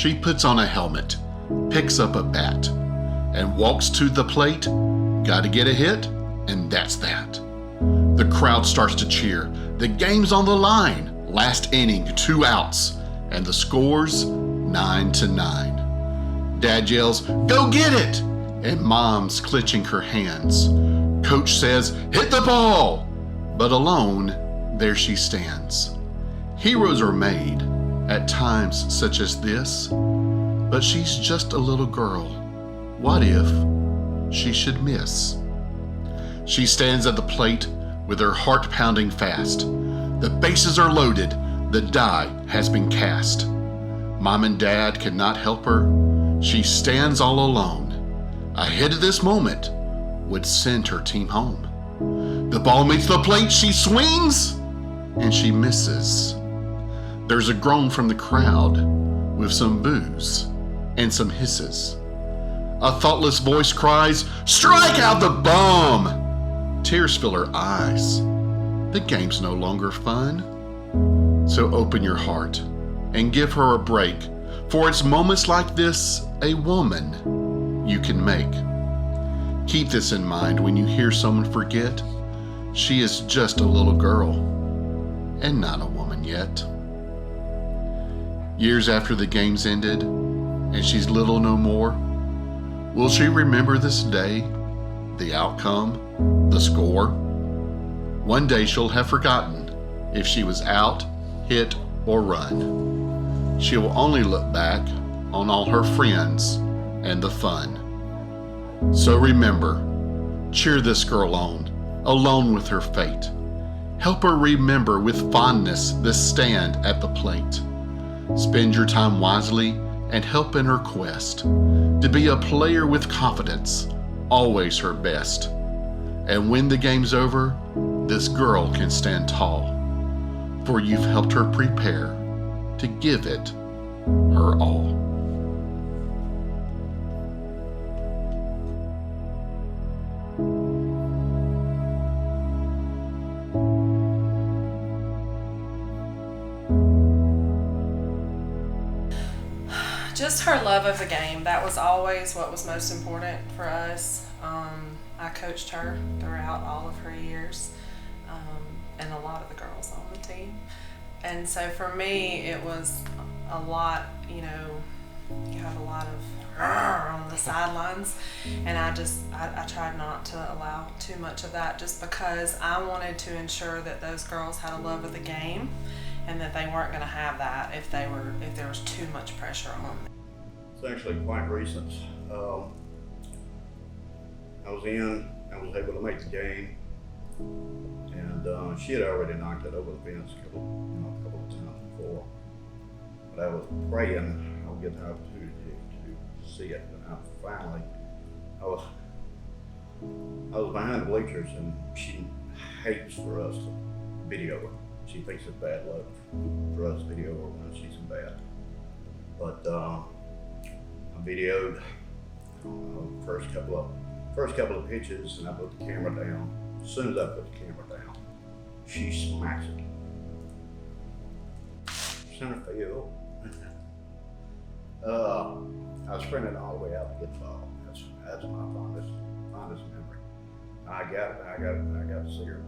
She puts on a helmet, picks up a bat, and walks to the plate. Gotta get a hit, and that's that. The crowd starts to cheer. The game's on the line. Last inning, 2 outs, and the score's 9-9. Dad yells, "Go get it!" And Mom's clenching her hands. Coach says, "Hit the ball!" But alone, there she stands. Heroes are made at times such as this, but she's just a little girl. What if she should miss? She stands at the plate with her heart pounding fast. The bases are loaded. The die has been cast. Mom and Dad cannot help her. She stands all alone. A hit at this moment would send her team home. The ball meets the plate. She swings, and she misses. There's a groan from the crowd with some boos and some hisses. A thoughtless voice cries, "Strike out the bum!" Tears fill her eyes. The game's no longer fun. So open your heart and give her a break, for it's moments like this a woman you can make. Keep this in mind when you hear someone forget. She is just a little girl and not a woman yet. Years after the game's ended and she's little no more, will she remember this day, the outcome, the score? One day she'll have forgotten if she was out, hit, or run. She will only look back on all her friends and the fun. So remember, cheer this girl on, alone with her fate. Help her remember with fondness this stand at the plate. Spend your time wisely and help in her quest to be a player with confidence, always her best. And when the game's over, this girl can stand tall, for you've helped her prepare to give it her all. Just her love of the game. That was always what was most important for us. I coached her throughout all of her years, and a lot of the girls on the team. And so for me, it was a lot, you have a lot of on the sidelines, and I tried not to allow too much of that, just because I wanted to ensure that those girls had a love of the game and that they weren't going to have that if there was too much pressure on them. It's actually quite recent. I was able to make the game, and she had already knocked it over the fence a couple of times before. But I was praying I would get the opportunity to see it, and I was behind the bleachers, and she hates for us to video her. She thinks it's bad luck for us to video her when she's in bad. But I videoed first couple of pitches, and I put the camera down. As soon as I put the camera down, she smacks it. Center field. I was sprinting all the way out to get the ball. That's my fondest memory. I got to see her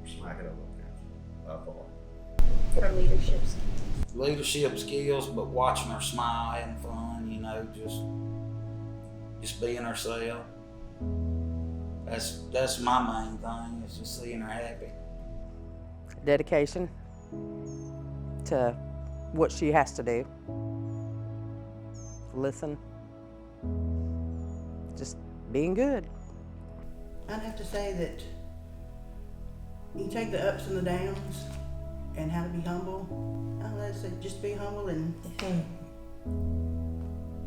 smack it over the fence by far. Her leadership skills. Leadership skills, but watching her smile, having fun, just being herself. That's my main thing, is just seeing her happy. Dedication to what she has to do. Listen. Just being good. I'd have to say that you take the ups and the downs and how to be humble. I'd say just be humble and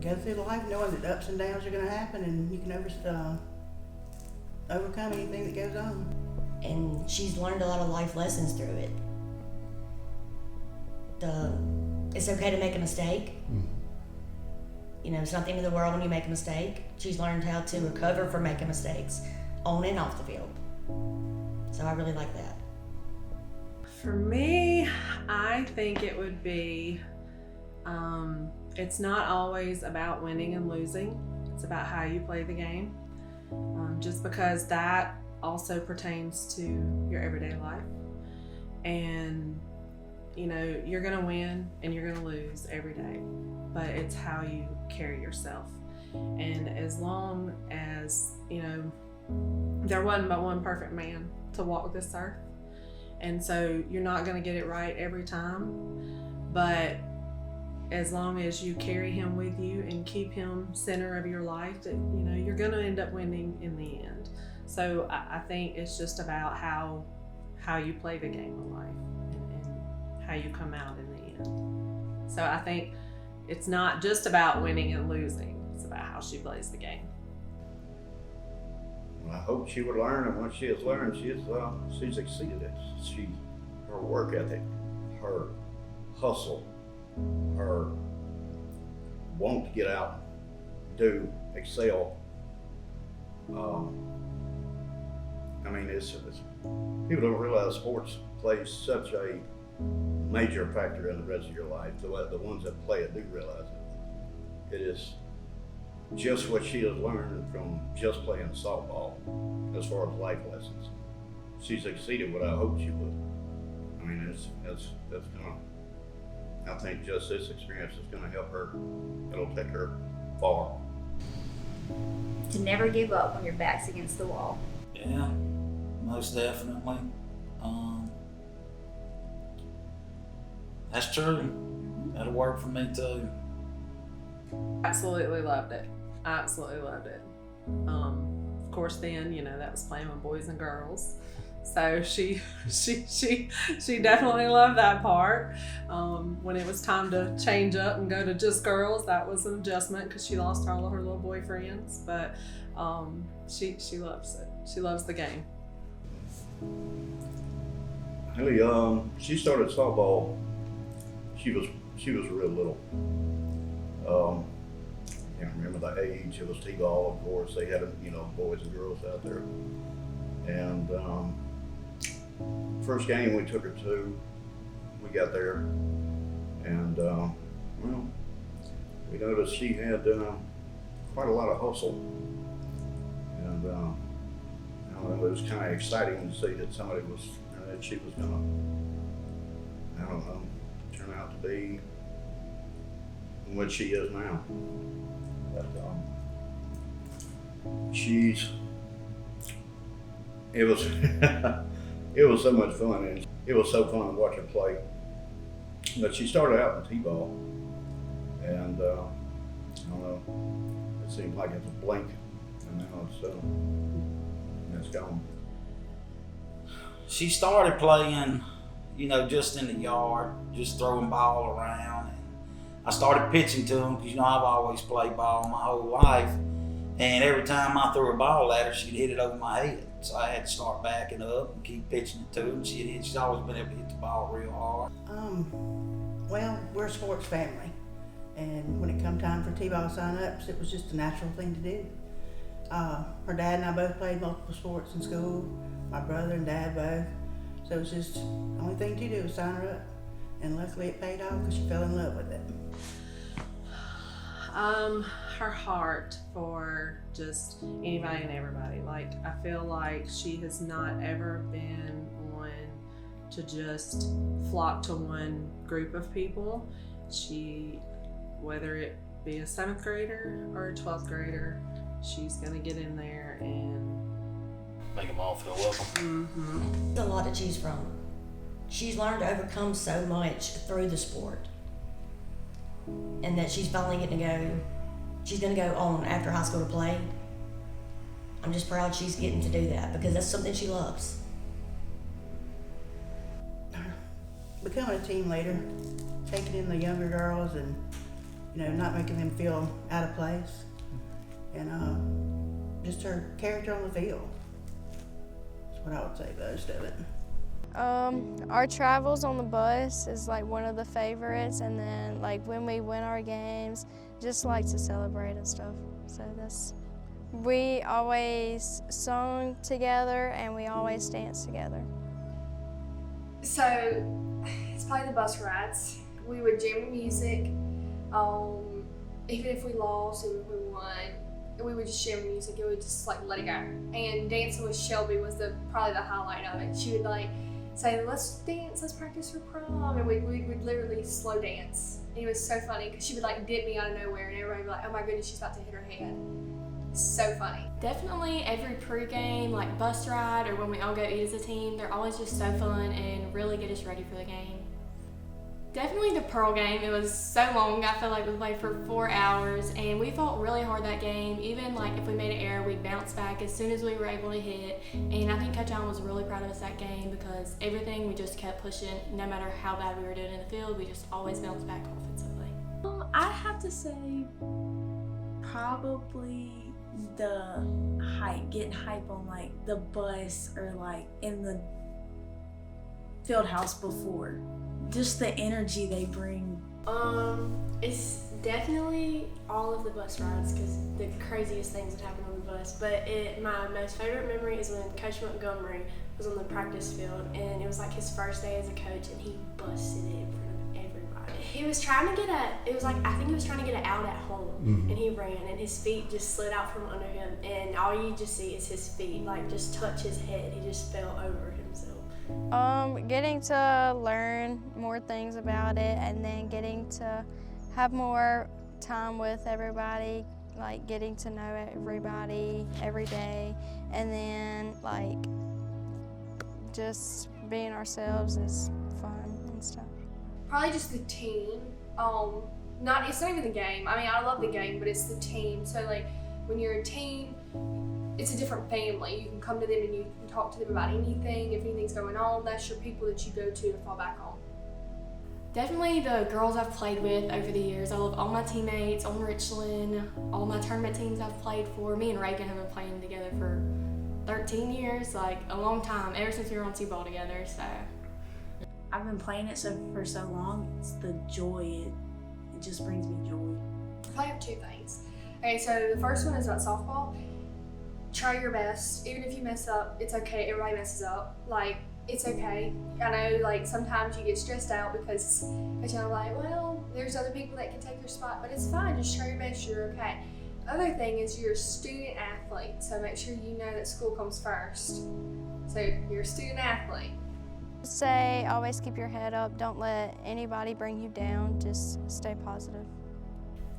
go through life knowing that ups and downs are going to happen, and you can overcome anything that goes on. And she's learned a lot of life lessons through it. It's okay to make a mistake. It's not the end of the world when you make a mistake. She's learned how to recover from making mistakes on and off the field. So I really like that. For me, I think it would be It's not always about winning and losing. It's about how you play the game. Just because that also pertains to your everyday life. And you know, you're gonna win and you're gonna lose every day, but it's how you carry yourself. And as long as, you know, there wasn't but one perfect man to walk this earth, and so you're not gonna get it right every time, but as long as you carry him with you and keep him center of your life, that, you know, you're gonna end up winning in the end. So I think it's just about how you play the game of life and how you come out in the end. So I think it's not just about winning and losing, it's about how she plays the game. Well, I hope she would learn, and once she has learned, she's exceeded it. Her work ethic, her hustle, her want to get out, do, excel. I mean, it's people don't realize sports plays such a major factor in the rest of your life. The ones that play it do realize it. It is just what she has learned from just playing softball as far as life lessons. She's exceeded what I hoped she would. I mean, that's gonna, I think just this experience is gonna help her. It'll take her far. To never give up when your back's against the wall. Yeah, most definitely. That's true. That'll work for me too. Absolutely loved it. Absolutely loved it. Of course, then, you know, that was playing with boys and girls. So she definitely loved that part. When it was time to change up and go to just girls, that was an adjustment because she lost all of her little boyfriends. But she loves it. She loves the game. Haley, she started softball. She was real little. I can't remember the age. It was t-ball, of course. They had, you know, boys and girls out there. And first game we took her to, we got there, and well, we noticed she had quite a lot of hustle, and I don't know, it was kind of exciting to see that somebody was, that she was gonna, I don't know, turn out to be what she is now. But it was it was so much fun, and it was so fun to watch her play. But she started out in t-ball, and I don't know, it seemed like it's a blink, and now it's gone. She started playing, you know, just in the yard, just throwing ball around. And I started pitching to them because, you know, I've always played ball my whole life. And every time I threw a ball at her, she'd hit it over my head. So I had to start backing up and keep pitching it to her. And she's always been able to hit the ball real hard. Well, we're a sports family, and when it come time for t-ball sign-ups, it was just a natural thing to do. Her dad and I both played multiple sports in school. My brother and dad both. So it was just the only thing to do was sign her up, and luckily it paid off because she fell in love with it. Her heart for just anybody and everybody. Like, I feel like she has not ever been one to just flock to one group of people. She, whether it be a 7th grader or a 12th grader, she's gonna get in there and make them all feel welcome. Mm-hmm. There's a lot to choose from. She's learned to overcome so much through the sport, and that she's finally getting to go. She's going to go on after high school to play. I'm just proud she's getting to do that because that's something she loves. Becoming a team leader, taking in the younger girls and, you know, not making them feel out of place, and just her character on the field. That's what I would say most of it. Our travels on the bus is like one of the favorites, and then like when we win our games, just like to celebrate and stuff. So we always sung together and we always danced together. So it's probably the bus rides. We would jam music. Even if we lost, even if we won, we would just share music and we would just like let it go. And dancing with Shelby was probably the highlight of it. She would like say, let's dance, let's practice for prom, and we would literally slow dance. And it was so funny because she would like dip me out of nowhere and everybody would be like, oh my goodness, she's about to hit her head. It's so funny. Definitely every pregame, like bus ride or when we all go eat as a team, they're always just so fun and really get us ready for the game. Definitely the Pearl game. It was so long. I felt like we played for 4 hours and we fought really hard that game. Even like if we made an error, we'd bounce back as soon as we were able to hit. And I think Coach Allen was really proud of us that game because everything we just kept pushing. No matter how bad we were doing in the field, we just always bounced back offensively. I have to say probably the hype, getting hype on like the bus or like in the field house before. Just the energy they bring. It's definitely all of the bus rides because the craziest things that happen on the bus. But my most favorite memory is when Coach Montgomery was on the practice field and it was like his first day as a coach and he busted it in front of everybody. He was trying to get I think he was trying to get it out at home and he ran and his feet just slid out from under him and all you just see is his feet like just touch his head. He just fell over himself. Getting to learn more things about it and then getting to have more time with everybody, like getting to know everybody every day, and then like just being ourselves is fun and stuff. Probably just the team. It's not even the game. I mean, I love the game, but it's the team. So like when you're a team, it's a different family. You can come to them and you can talk to them about anything. If anything's going on, that's your people that you go to fall back on. Definitely the girls I've played with over the years. I love all my teammates on Richland, all my tournament teams I've played for. Me and Reagan have been playing together for 13 years, like a long time, ever since we were on T-ball together, so. I've been playing it for so long, it's the joy, it just brings me joy. I have 2 things. Okay, so the first one is about softball. Try your best. Even if you mess up, it's okay. Everybody messes up. Like, it's okay. I know, like, sometimes you get stressed out because you're like, well, there's other people that can take your spot, but it's fine. Just try your best. You're okay. Other thing is you're a student athlete, so make sure you know that school comes first. So you're a student athlete. Say, always keep your head up. Don't let anybody bring you down. Just stay positive.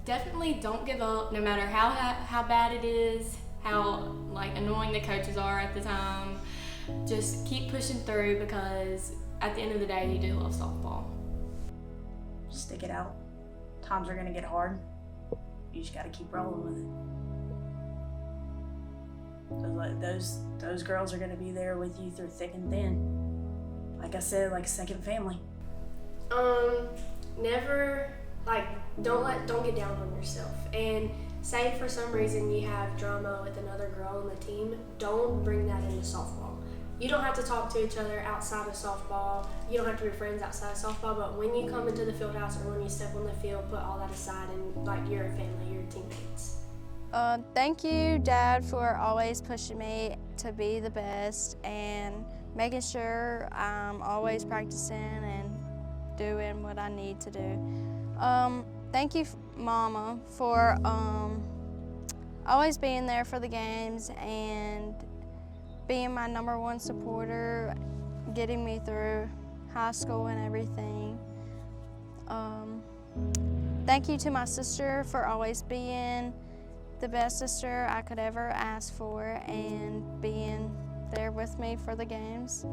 Definitely don't give up, no matter how bad it is, how like annoying the coaches are at the time. Just keep pushing through because at the end of the day, you do love softball. Just stick it out. Times are gonna get hard. You just gotta keep rolling with it. So like those girls are gonna be there with you through thick and thin. Like I said, like second family. Never don't get down on yourself. And say for some reason you have drama with another girl on the team, don't bring that into softball. You don't have to talk to each other outside of softball. You don't have to be friends outside of softball, but when you come into the field house or when you step on the field, put all that aside and like you're a family, you're teammates. Thank you, Dad, for always pushing me to be the best and making sure I'm always practicing and doing what I need to do. Thank you, Mama, for always being there for the games and being my #1 supporter, getting me through high school and everything. Thank you to my sister for always being the best sister I could ever ask for and being there with me for the games.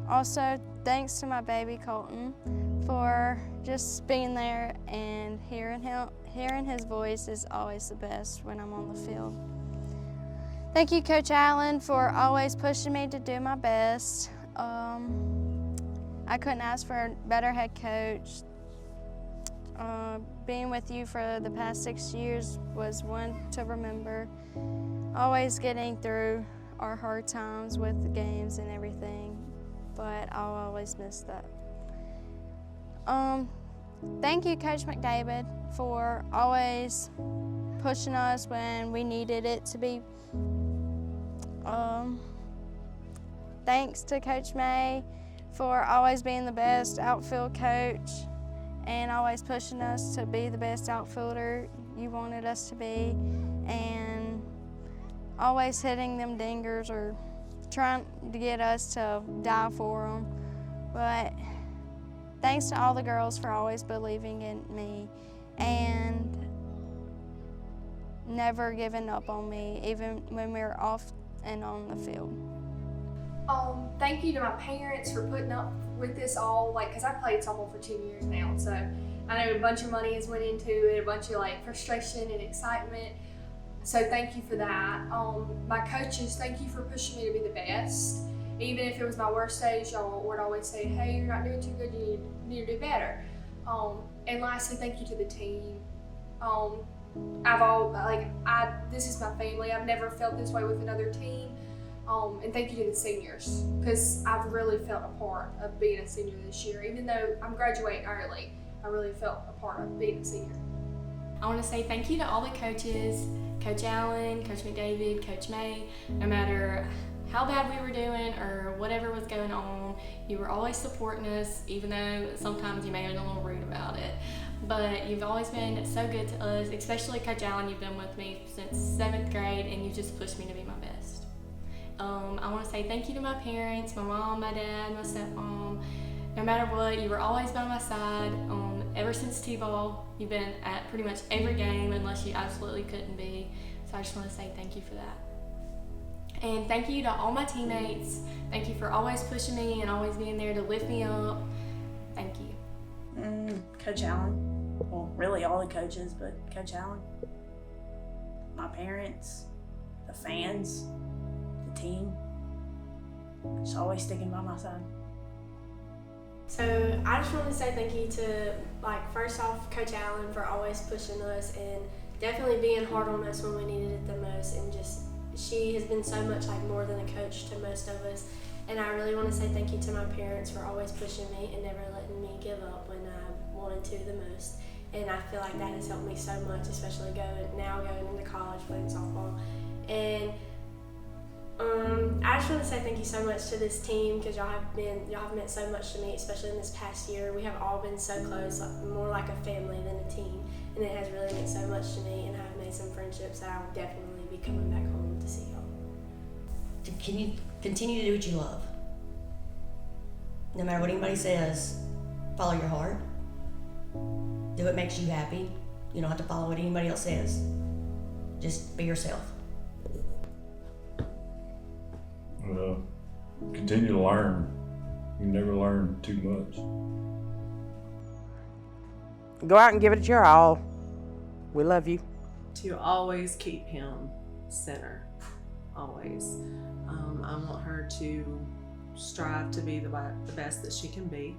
Also, thanks to my baby Colton for just being there and hearing his voice is always the best when I'm on the field. Thank you, Coach Allen, for always pushing me to do my best. I couldn't ask for a better head coach. Being with you for the past 6 years was one to remember. Always getting through our hard times with the games and everything, but I'll always miss that. Thank you, Coach McDavid, for always pushing us when we needed it to be. Thanks to Coach May for always being the best outfield coach and always pushing us to be the best outfielder you wanted us to be, and always hitting them dingers or trying to get us to die for them. But thanks to all the girls for always believing in me and never giving up on me, even when we were off and on the field. Thank you to my parents for putting up with this all, like, cause I played softball for 10 years now, so I know a bunch of money has went into it, a bunch of like frustration and excitement. So thank you for that. My coaches, thank you for pushing me to be the best. Even if it was my worst days, y'all would always say, hey, you're not doing too good, you need to do better. And lastly, thank you to the team. This is my family. I've never felt this way with another team. And thank you to the seniors, because I've really felt a part of being a senior this year. Even though I'm graduating early, I really felt a part of being a senior. I want to say thank you to all the coaches, Coach Allen, Coach McDavid, Coach May. No matter how bad we were doing or whatever was going on, you were always supporting us, even though sometimes you may have been a little rude about it. But you've always been so good to us, especially Coach Allen. You've been with me since 7th grade, and you just pushed me to be my best. I want to say thank you to my parents, my mom, my dad, my stepmom. No matter what, you were always by my side. Ever since T-ball, you've been at pretty much every game unless you absolutely couldn't be. So I just want to say thank you for that. And thank you to all my teammates. Thank you for always pushing me and always being there to lift me up. Thank you. Coach Allen. Well, really all the coaches, but Coach Allen. My parents, the fans, the team. Just always sticking by my side. So I just want to say thank you to, first off, Coach Allen for always pushing us and definitely being hard on us when we needed it the most, and just she has been so much more than a coach to most of us. And I really want to say thank you to my parents for always pushing me and never letting me give up when I wanted to the most. And I feel like that has helped me so much, especially going into college, playing softball. And I just want to say thank you so much to this team, because y'all have meant so much to me, especially in this past year. We have all been so close, more like a family than a team, and it has really meant so much to me, and I've made some friendships that I'll definitely be coming back home to see y'all. Can you continue to do what you love? No matter what anybody says, follow your heart. Do what makes you happy. You don't have to follow what anybody else says. Just be yourself. Continue to learn. You never learn too much. Go out and give it your all. We love you. To always keep him center, always. I want her to strive to be the best that she can be,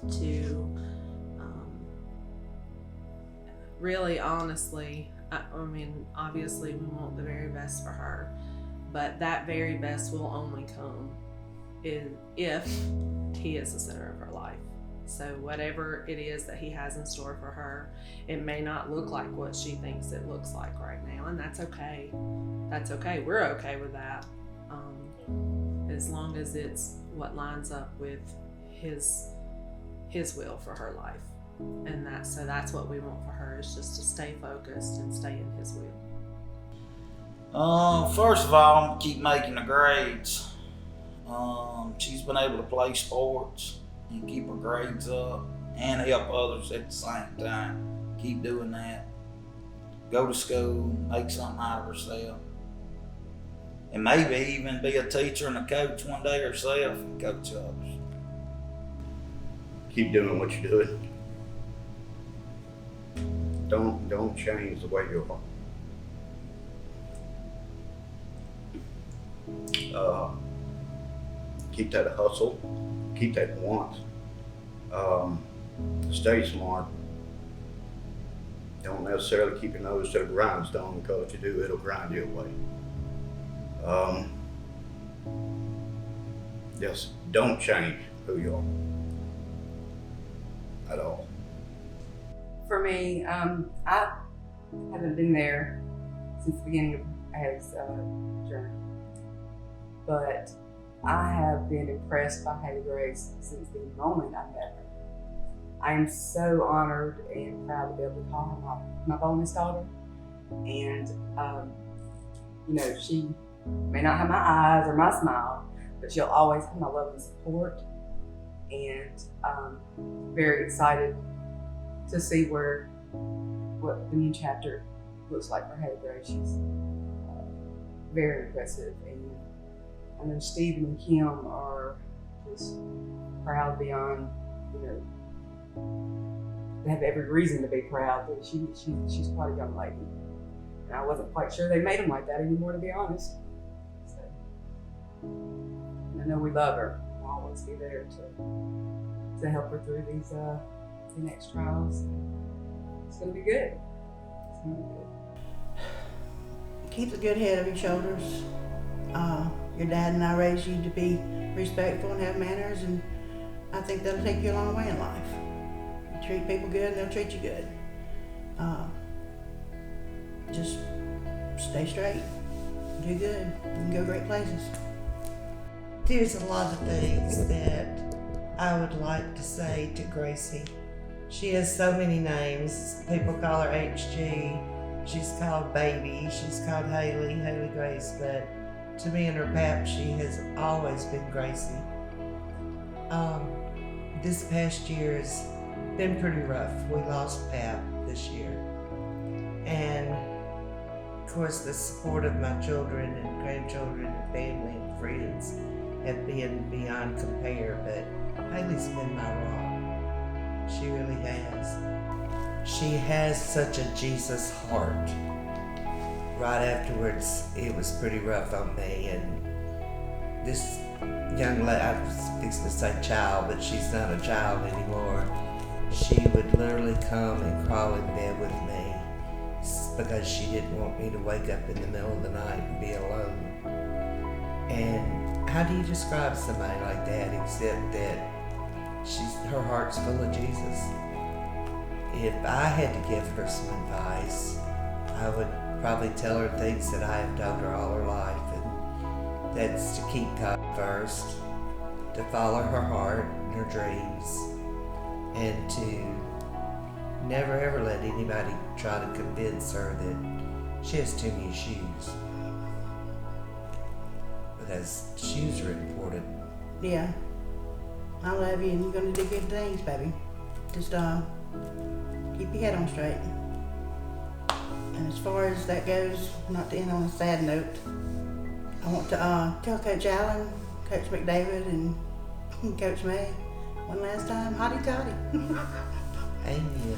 to really honestly, I mean, obviously we want the very best for her, but that very best will only come if he is the center of her life. So whatever it is that he has in store for her, it may not look like what she thinks it looks like right now, and that's okay. That's okay. We're okay with that, as long as it's what lines up with his will for her life. And that's what we want for her, is just to stay focused and stay in his will. First of all, I'm gonna keep making the grades. She's been able to play sports and keep her grades up and help others at the same time. Keep doing that. Go to school, make something out of herself. And maybe even be a teacher and a coach one day herself and coach others. Keep doing what you're doing. Don't change the way you are. Keep that hustle, keep that want. Stay smart. Don't necessarily keep your nose to the grindstone, because if you do, it'll grind you away. Just don't change who you are at all. For me, I haven't been there since the beginning of Hagg's journey, but I have been impressed by Haley Grace since the moment I met her. I am so honored and proud to be able to call her my bonus daughter. And, she may not have my eyes or my smile, but she'll always have my love and support. And very excited to see what the new chapter looks like for Haley Gray. She's very impressive, and I know Stephen and Kim are just proud beyond, they have every reason to be proud that she's quite a young lady. And I wasn't quite sure they made them like that anymore, to be honest. So, and I know we love her. We'll always be there to help her through these the next trials. It's gonna be good. It's gonna be good. Keep the good head of your shoulders. Your dad and I raised you to be respectful and have manners, and I think that'll take you a long way in life. You treat people good and they'll treat you good. Just stay straight, do good, you can go great places. There's a lot of things that I would like to say to Gracie. She has so many names. People call her HG. She's called Baby. She's called Haley Grace. But to me and her pap, she has always been Gracie. This past year has been pretty rough. We lost Pap this year. And of course, the support of my children and grandchildren and family and friends have been beyond compare, but Haley's been my rock. She really has. She has such a Jesus heart. Right afterwards, it was pretty rough on me, and this young lady, I was fixing to say child, but she's not a child anymore. She would literally come and crawl in bed with me because she didn't want me to wake up in the middle of the night and be alone. And how do you describe somebody like that except that her heart's full of Jesus? If I had to give her some advice, I would probably tell her things that I have told her all her life, and that's to keep God first, to follow her heart and her dreams, and to never ever let anybody try to convince her that she has too many shoes. Because shoes are important. Yeah. I love you and you're gonna do good things, baby. Just keep your head on straight. And as far as that goes, not to end on a sad note, I want to tell Coach Allen, Coach McDavid, and Coach May one last time, hotty toddy. Amen.